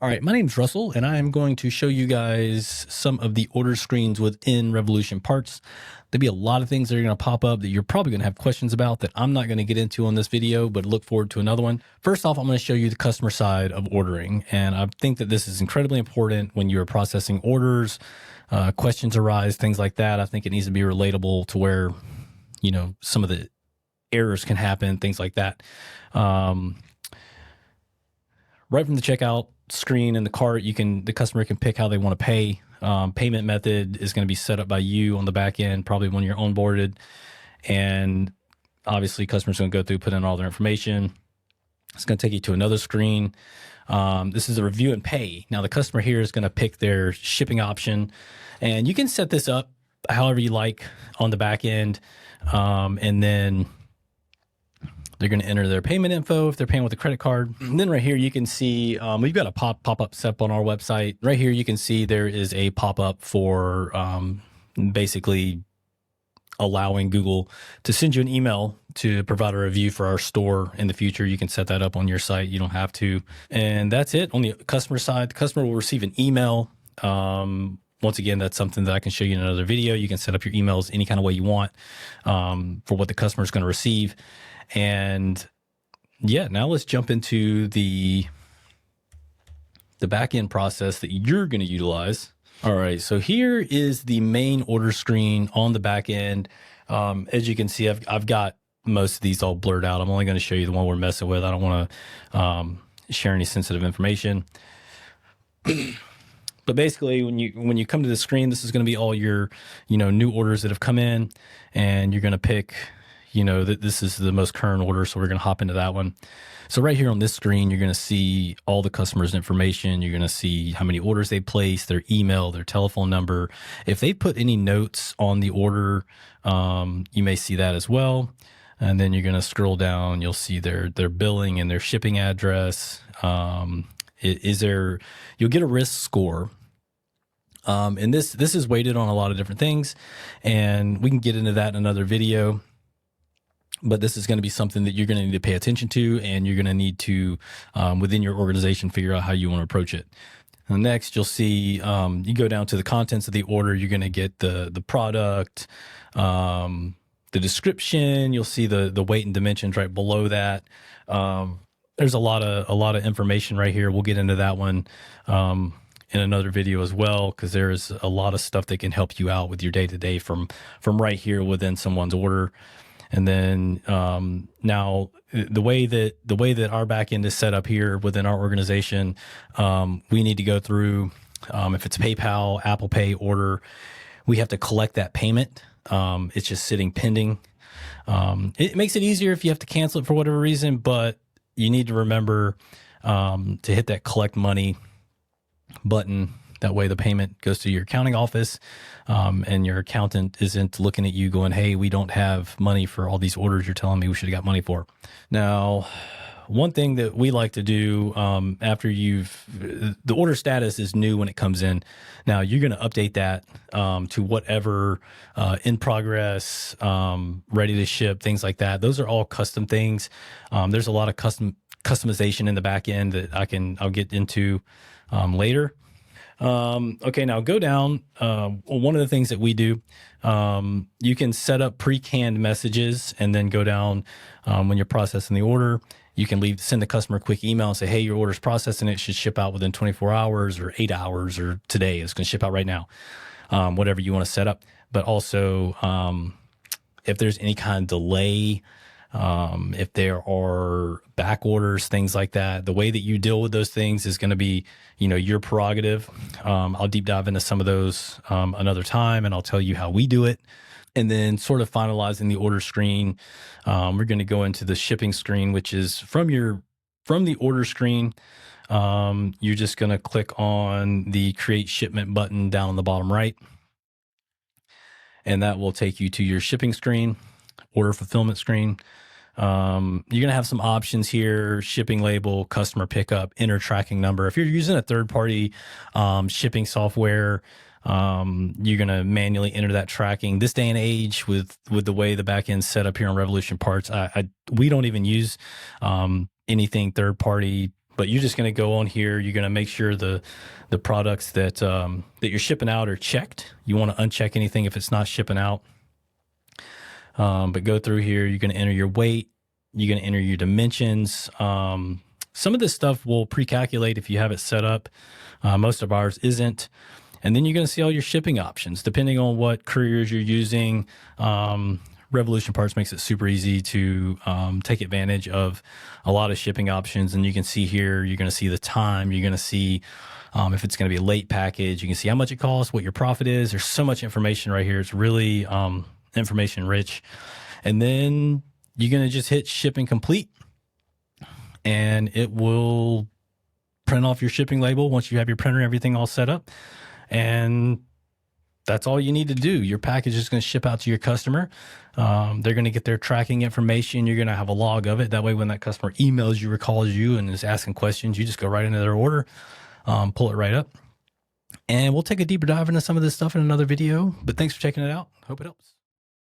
All right, my name's Russell, and I am going to show you guys some of the order screens within Revolution Parts. There'll be a lot of things that are going to pop up that you're probably going to have questions about that I'm not going to get into on this video, but look forward to another one. First off, I'm going to show you the customer side of ordering, and I think that this is incredibly important when you're processing orders, questions arise, things like that. I think it needs to be relatable to where, you know, some of the errors can happen, things like that. Right from the checkout screen in the cart, the customer can pick how they want to pay. Payment method is going to be set up by you on the back end, probably when you're onboarded. And obviously, customers going to go through, put in all their information. It's going to take you to another screen. This is a review and pay. Now, the customer here is going to pick their shipping option, and you can set this up however you like on the back end, and then they're going to enter their payment info if they're paying with a credit card. And then right here, you can see we've got a pop-up set up on our website. Right here, you can see there is a pop-up for basically allowing Google to send you an email to provide a review for our store in the future. You can set that up on your site. You don't have to. And that's it. On the customer side, the customer will receive an email. Once again, that's something that I can show you in another video. You can set up your emails any kind of way you want for what the customer is going to receive. And yeah, now let's jump into the back end process that you're going to utilize. All right, so here is the main order screen on the back end. As you can see, I've got most of these all blurred out. I'm only going to show you the one we're messing with. I don't want to share any sensitive information. But basically, when you come to the screen, this is going to be all your new orders that have come in, and you're going to pick. This is the most current order, so we're going to hop into that one. So right here on this screen, you're going to see all the customers' information. You're going to see how many orders they placed, their email, their telephone number. If they put any notes on the order, you may see that as well. And then you're going to scroll down. You'll see their billing and their shipping address. You'll get a risk score. And this is weighted on a lot of different things, and we can get into that in another video. But this is going to be something that you're going to need to pay attention to, and you're going to need to, within your organization, figure out how you want to approach it. And next, you'll see you go down to the contents of the order. You're going to get the product, the description. You'll see the weight and dimensions right below that. There's a lot of information right here. We'll get into that one in another video as well, because there is a lot of stuff that can help you out with your day-to-day from right here within someone's order. And then now the way that our back end is set up here within our organization, we need to go through, if it's PayPal, Apple Pay order, we have to collect that payment. It's just sitting pending. It makes it easier if you have to cancel it for whatever reason, but you need to remember to hit that collect money button. That way the payment goes to your accounting office, and your accountant isn't looking at you going, hey, we don't have money for all these orders you're telling me we should have got money for. Now, one thing that we like to do after the order status is new when it comes in. Now, you're going to update that to whatever in progress, ready to ship, things like that. Those are all custom things. There's a lot of customization in the back end that I'll get into later. Okay, now go down. One of the things that we do, you can set up pre-canned messages and then go down when you're processing the order. You can send the customer a quick email and say, hey, your order's processed and it should ship out within 24 hours or 8 hours or today. It's going to ship out right now, whatever you want to set up. But also, if there's any kind of delay, if there are back orders, things like that, the way that you deal with those things is going to be, your prerogative. I'll deep dive into some of those another time, and I'll tell you how we do it. And then sort of finalizing the order screen, we're going to go into the shipping screen, which is from the order screen. You're just going to click on the create shipment button down on the bottom right, and that will take you to your shipping screen, order fulfillment screen. You're going to have some options here: shipping label, customer pickup, enter tracking number. If you're using a third-party shipping software, you're going to manually enter that tracking. This day and age, with the way the back end's set up here on Revolution Parts, we don't even use anything third-party But you're just going to go on here. You're going to make sure the products that that you're shipping out are checked. You want to uncheck anything if it's not shipping out. But go through here. You're going to enter your weight. You're going to enter your dimensions. Some of this stuff will pre-calculate if you have it set up. Most of ours isn't. And then you're going to see all your shipping options, depending on what couriers you're using. Revolution Parts makes it super easy to take advantage of a lot of shipping options. And you can see here, you're going to see the time. You're going to see if it's going to be a late package. You can see how much it costs, what your profit is. There's so much information right here. It's really information rich. And then you're going to just hit shipping complete, and it will print off your shipping label once you have your printer and everything all set up. And that's all you need to do. Your package is going to ship out to your customer. They're going to get their tracking information. You're going to have a log of it. That way, when that customer emails you or calls you and is asking questions, you just go right into their order, pull it right up. And we'll take a deeper dive into some of this stuff in another video. But thanks for checking it out. Hope it helps.